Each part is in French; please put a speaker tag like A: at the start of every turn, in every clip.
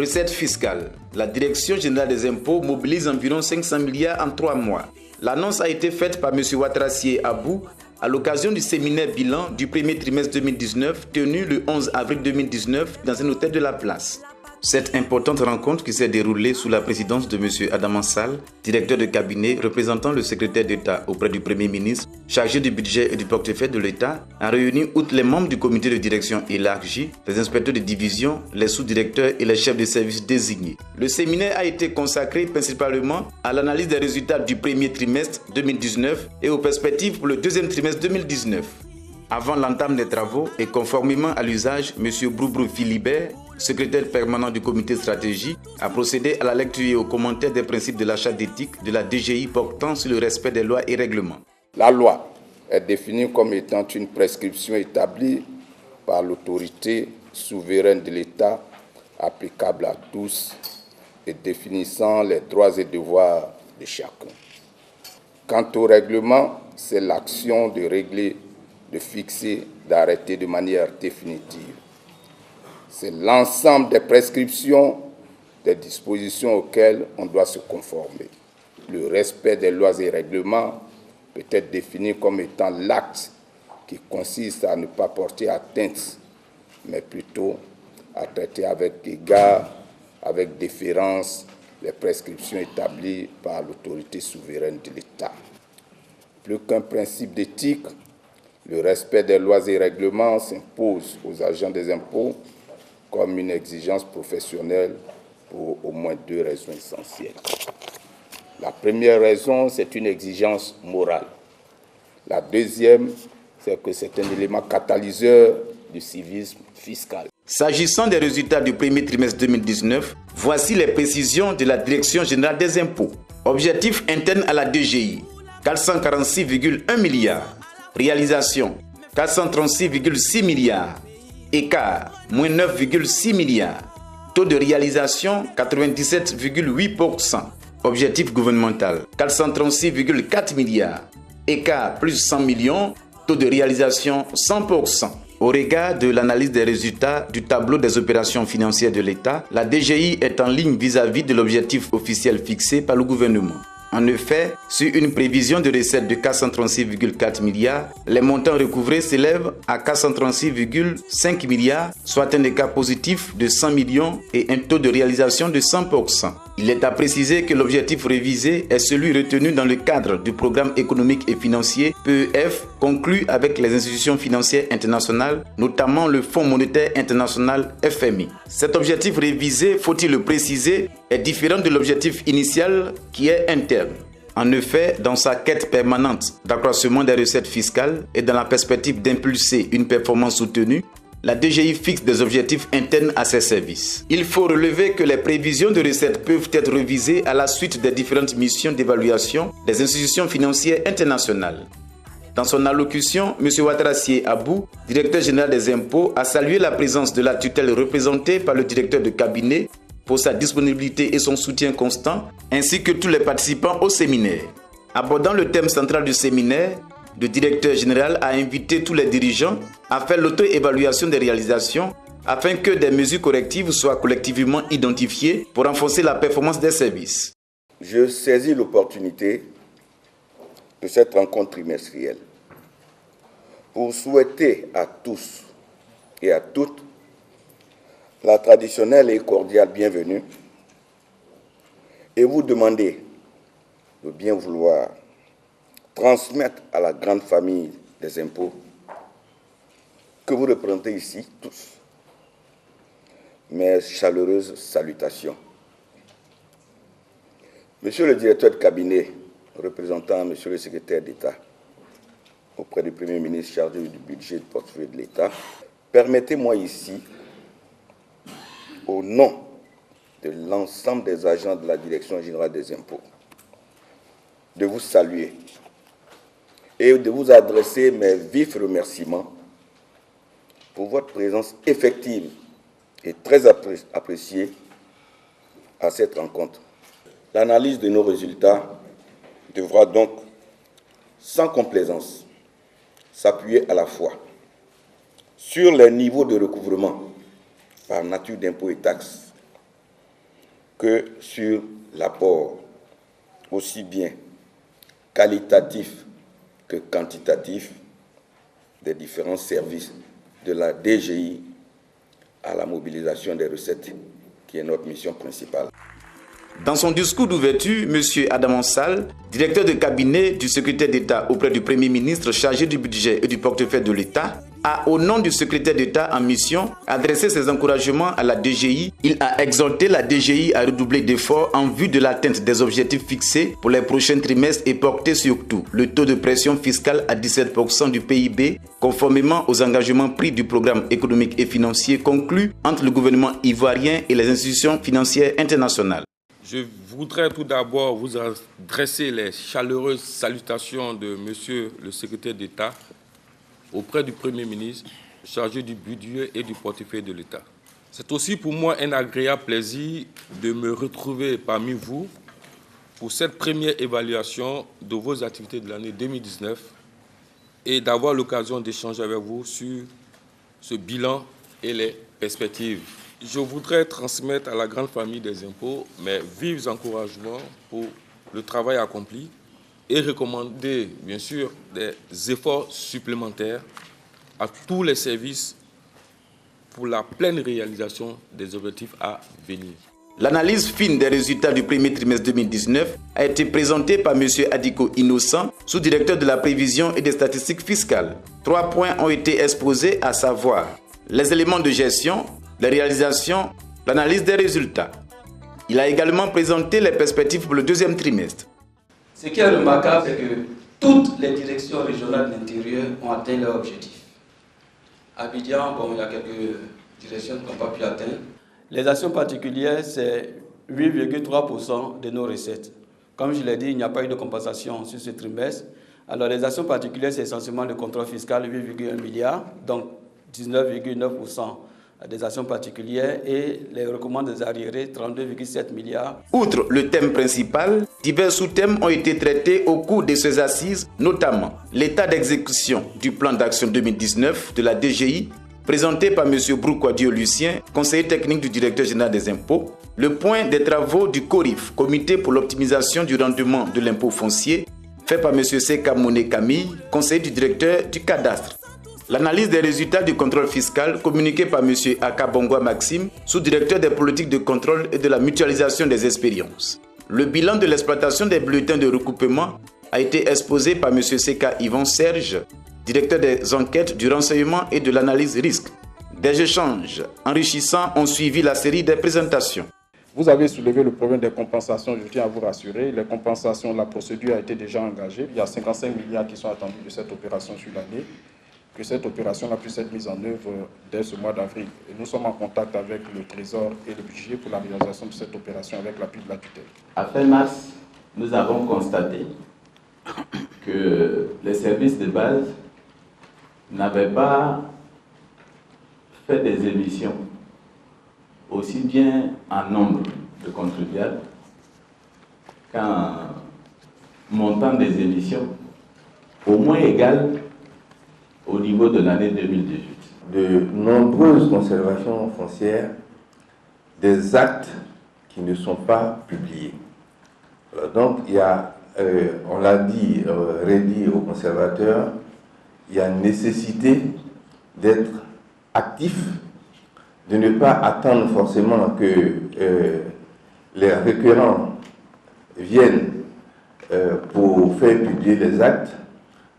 A: Recettes fiscales. La Direction générale des impôts mobilise environ 500 milliards en 3 mois. L'annonce a été faite par M. Ouattara Abou à l'occasion du séminaire bilan du premier trimestre 2019 tenu le 11 avril 2019 dans un hôtel de la place. Cette importante rencontre qui s'est déroulée sous la présidence de M. Adama Sall, directeur de cabinet représentant le secrétaire d'État auprès du Premier ministre, chargé du budget et du portefeuille de l'État, a réuni outre les membres du comité de direction élargi, les inspecteurs de division, les sous-directeurs et les chefs de service désignés. Le séminaire a été consacré principalement à l'analyse des résultats du premier trimestre 2019 et aux perspectives pour le deuxième trimestre 2019. Avant l'entame des travaux et conformément à l'usage, M. Broubrou Philibert, secrétaire permanent du comité stratégie, a procédé à la lecture et aux commentaires des principes de l'achat d'éthique de la DGI portant sur le respect des lois et règlements.
B: La loi est définie comme étant une prescription établie par l'autorité souveraine de l'État, applicable à tous et définissant les droits et devoirs de chacun. Quant au règlement, c'est l'action de régler, de fixer, d'arrêter de manière définitive. C'est l'ensemble des prescriptions, des dispositions auxquelles on doit se conformer. Le respect des lois et règlements peut être défini comme étant l'acte qui consiste à ne pas porter atteinte, mais plutôt à traiter avec égard, avec déférence, les prescriptions établies par l'autorité souveraine de l'État. Plus qu'un principe d'éthique, le respect des lois et règlements s'impose aux agents des impôts comme une exigence professionnelle pour au moins 2 raisons essentielles. La première raison, c'est une exigence morale. La deuxième, c'est que c'est un élément catalyseur du civisme fiscal.
A: S'agissant des résultats du premier trimestre 2019, voici les précisions de la Direction générale des impôts. Objectif interne à la DGI, 446,1 milliards. Réalisation, 436,6 milliards. Écart, moins 9,6 milliards. Taux de réalisation, 97,8%. Objectif gouvernemental, 436,4 milliards. Écart, plus 100 millions. Taux de réalisation, 100%. Au regard de l'analyse des résultats du tableau des opérations financières de l'État, la DGI est en ligne vis-à-vis de l'objectif officiel fixé par le gouvernement. En effet, sur une prévision de recettes de 436,4 milliards, les montants recouvrés s'élèvent à 436,5 milliards, soit un écart positif de 100 millions et un taux de réalisation de 100%. Il est à préciser que l'objectif révisé est celui retenu dans le cadre du programme économique et financier PEF conclu avec les institutions financières internationales, notamment le Fonds monétaire international FMI. Cet objectif révisé, faut-il le préciser, est différent de l'objectif initial qui est interne. En effet, dans sa quête permanente d'accroissement des recettes fiscales et dans la perspective d'impulser une performance soutenue, la DGI fixe des objectifs internes à ses services. Il faut relever que les prévisions de recettes peuvent être révisées à la suite des différentes missions d'évaluation des institutions financières internationales. Dans son allocution, M. Ouattara Abou, directeur général des impôts, a salué la présence de la tutelle représentée par le directeur de cabinet pour sa disponibilité et son soutien constant, ainsi que tous les participants au séminaire. Abordant le thème central du séminaire, le directeur général a invité tous les dirigeants à faire l'auto-évaluation des réalisations afin que des mesures correctives soient collectivement identifiées pour renforcer la performance des services.
B: Je saisis l'opportunité de cette rencontre trimestrielle pour souhaiter à tous et à toutes la traditionnelle et cordiale bienvenue et vous demander de bien vouloir transmettre à la grande famille des impôts que vous représentez ici tous mes chaleureuses salutations. Monsieur le directeur de cabinet, représentant Monsieur le secrétaire d'État auprès du Premier ministre chargé du budget et du portefeuille de l'État, permettez-moi ici, au nom de l'ensemble des agents de la Direction générale des impôts, de vous saluer et de vous adresser mes vifs remerciements pour votre présence effective et très appréciée à cette rencontre. L'analyse de nos résultats devra donc, sans complaisance, s'appuyer à la fois sur les niveaux de recouvrement par nature d'impôts et taxes
C: que sur l'apport, aussi bien qualitatif que quantitatif, des différents services de la DGI à la mobilisation des recettes, qui est notre mission principale.
A: Dans son discours d'ouverture, M. Adam Sall, directeur de cabinet du secrétaire d'État auprès du Premier ministre chargé du budget et du portefeuille de l'État, a, au nom du secrétaire d'État en mission, adressé ses encouragements à la DGI. Il a exhorté la DGI à redoubler d'efforts en vue de l'atteinte des objectifs fixés pour les prochains trimestres et porter surtout le taux de pression fiscale à 17% du PIB, conformément aux engagements pris du programme économique et financier conclu entre le gouvernement ivoirien et les institutions financières internationales.
D: Je voudrais tout d'abord vous adresser les chaleureuses salutations de Monsieur le secrétaire d'État auprès du Premier ministre chargé du budget et du portefeuille de l'État. C'est aussi pour moi un agréable plaisir de me retrouver parmi vous pour cette première évaluation de vos activités de l'année 2019 et d'avoir l'occasion d'échanger avec vous sur ce bilan et les perspectives. Je voudrais transmettre à la grande famille des impôts mes vifs encouragements pour le travail accompli et recommander, bien sûr, des efforts supplémentaires à tous les services pour la pleine réalisation des objectifs à venir.
A: L'analyse fine des résultats du premier trimestre 2019 a été présentée par M. Adiko Innocent, sous-directeur de la prévision et des statistiques fiscales. 3 points ont été exposés, à savoir les éléments de gestion, les réalisations, l'analyse des résultats. Il a également présenté les perspectives pour le deuxième trimestre.
E: Ce qui est remarquable, c'est que toutes les directions régionales de l'intérieur ont atteint leur objectif. Abidjan, il y a quelques directions qui n'ont pas pu atteindre. Les actions particulières, c'est 8,3% de nos recettes. Comme je l'ai dit, il n'y a pas eu de compensation sur ce trimestre. Alors les actions particulières, c'est essentiellement le contrôle fiscal, 8,1 milliards, donc 19,9% des actions particulières, et les recommandations des arriérés, 32,7 milliards.
A: Outre le thème principal, divers sous-thèmes ont été traités au cours de ces assises, notamment l'état d'exécution du plan d'action 2019 de la DGI, présenté par M. Broukwadio Lucien, conseiller technique du directeur général des impôts, le point des travaux du CORIF, comité pour l'optimisation du rendement de l'impôt foncier, fait par M. Seka Mouné Camille, conseiller du directeur du cadastre. L'analyse des résultats du contrôle fiscal communiquée par M. Akabongwa Maxime, sous-directeur des politiques de contrôle et de la mutualisation des expériences. Le bilan de l'exploitation des bulletins de recoupement a été exposé par M. Seka Yvan Serge, directeur des enquêtes, du renseignement et de l'analyse risque. Des échanges enrichissants ont suivi la série des présentations.
F: Vous avez soulevé le problème des compensations, je tiens à vous rassurer. Les compensations, la procédure a été déjà engagée. Il y a 55 milliards qui sont attendus de cette opération sur l'année. Que cette opération-là puisse être mise en œuvre dès ce mois d'avril. Et nous sommes en contact avec le Trésor et le budget pour la réalisation de cette opération avec l'appui de la tutelle.
G: À fin mars, nous avons constaté que les services de base n'avaient pas fait des émissions aussi bien en nombre de contribuables qu'en montant des émissions au moins égal au niveau de l'année 2018.
H: De nombreuses conservations foncières, des actes qui ne sont pas publiés. Donc, il y a, on l'a dit, redit aux conservateurs, il y a nécessité d'être actif, de ne pas attendre forcément que les requérants viennent pour faire publier les actes.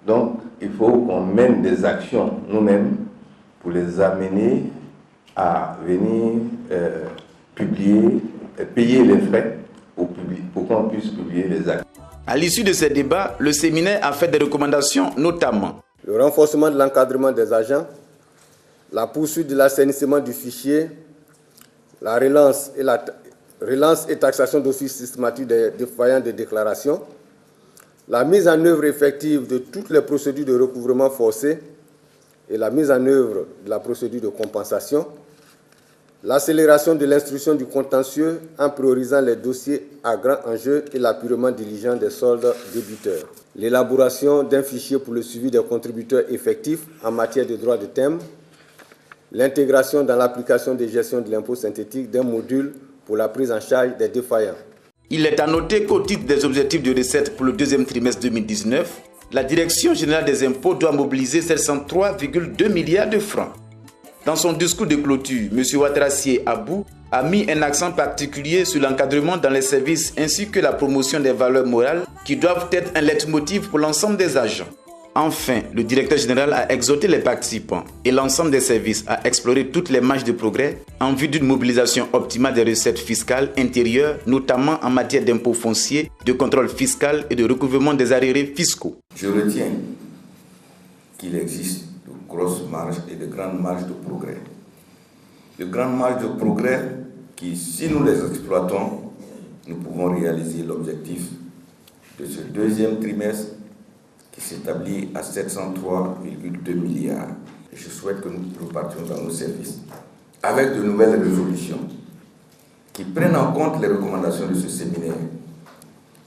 H: Donc, il faut qu'on mène des actions nous-mêmes pour les amener à venir publier, payer les frais pour qu'on puisse publier les actes.
A: À l'issue de ces débats, le séminaire a fait des recommandations, notamment
I: le renforcement de l'encadrement des agents, la poursuite de l'assainissement du fichier, la relance et taxation d'office systématique des défaillants de déclaration, la mise en œuvre effective de toutes les procédures de recouvrement forcé et la mise en œuvre de la procédure de compensation, l'accélération de l'instruction du contentieux en priorisant les dossiers à grand enjeu et l'apurement diligent des soldes débiteurs, l'élaboration d'un fichier pour le suivi des contributeurs effectifs en matière de droits de thème, l'intégration dans l'application des gestions de l'impôt synthétique d'un module pour la prise en charge des défaillants.
A: Il est à noter qu'au titre des objectifs de recettes pour le deuxième trimestre 2019, la Direction générale des impôts doit mobiliser 703,2 milliards de francs. Dans son discours de clôture, M. Ouattarassié Abou a mis un accent particulier sur l'encadrement dans les services ainsi que la promotion des valeurs morales qui doivent être un leitmotiv pour l'ensemble des agents. Enfin, le directeur général a exhorté les participants et l'ensemble des services à explorer toutes les marges de progrès en vue d'une mobilisation optimale des recettes fiscales intérieures, notamment en matière d'impôts fonciers, de contrôle fiscal et de recouvrement des arriérés fiscaux.
C: Je retiens qu'il existe de grosses marges et de grandes marges de progrès. De grandes marges de progrès qui, si nous les exploitons, nous pouvons réaliser l'objectif de ce deuxième trimestre qui s'établit à 703,2 milliards. Et je souhaite que nous repartions dans nos services avec de nouvelles résolutions qui prennent en compte les recommandations de ce séminaire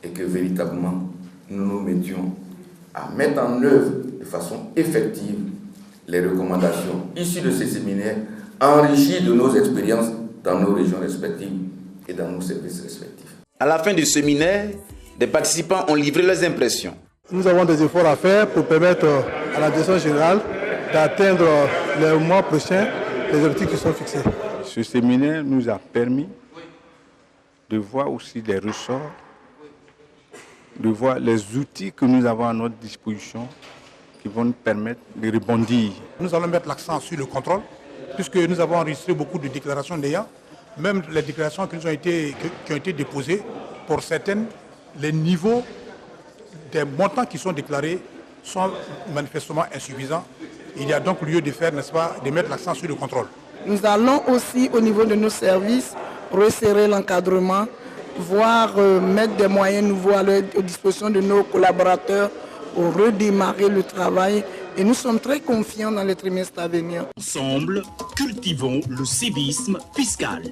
C: et que véritablement nous nous mettions à mettre en œuvre de façon effective les recommandations issues de ces séminaires enrichies de nos expériences dans nos régions respectives et dans nos services respectifs.
A: À la fin du séminaire, des participants ont livré leurs impressions.
J: Nous avons des efforts à faire pour permettre à la direction générale d'atteindre les mois prochains les objectifs qui sont fixés.
K: Ce séminaire nous a permis de voir aussi les ressorts, de voir les outils que nous avons à notre disposition qui vont nous permettre de rebondir.
J: Nous allons mettre l'accent sur le contrôle, puisque nous avons enregistré beaucoup de déclarations d'ayants, même les déclarations qui ont été déposées, pour certaines, les niveaux des montants qui sont déclarés sont manifestement insuffisants. Il y a donc lieu de faire, n'est-ce pas, de mettre l'accent sur le contrôle.
L: Nous allons aussi, au niveau de nos services, resserrer l'encadrement, voire mettre des moyens nouveaux à la disposition de nos collaborateurs pour redémarrer le travail. Et nous sommes très confiants dans les trimestres à venir.
M: Ensemble, cultivons le civisme fiscal.